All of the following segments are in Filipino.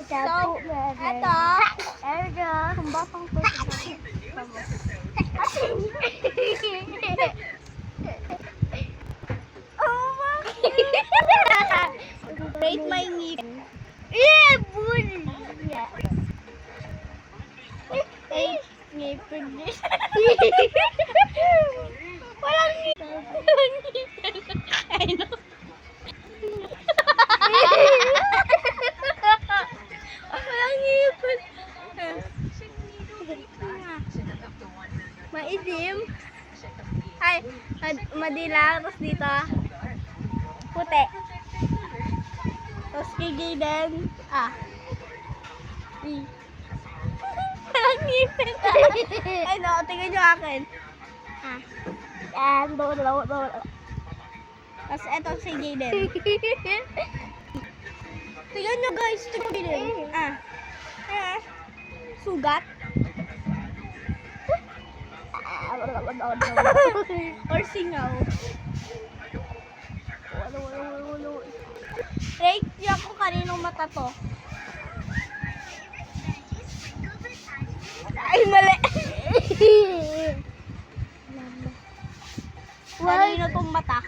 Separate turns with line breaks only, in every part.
guys. So, eto. Kung batang to. Rate my ngipin. Bully! Rate ngipin din. Walang ngipin. I know. Walang ngipin. Maitim. Ay, madilang. Tapos dito, puti. Tapos kigilan. Walang ngipin. Ay, no. Tingnan nyo akin. Yan. Tapos eto si Jaden. Tingnan nyo guys. Tingnan Jaden. Sugat. Or singaw. Rate niya kung kaninong mata to. Ay, mali. Kanino tong mata?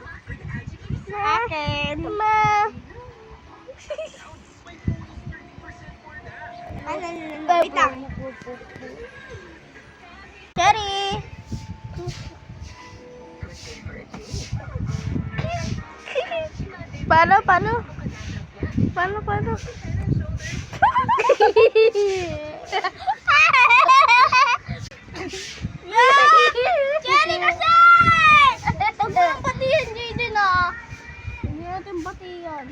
Akin. Wait lang. Cherry. Paano? Cherry kasi! Huwag mo nang patihan, Jaden, Hindi natin patihan.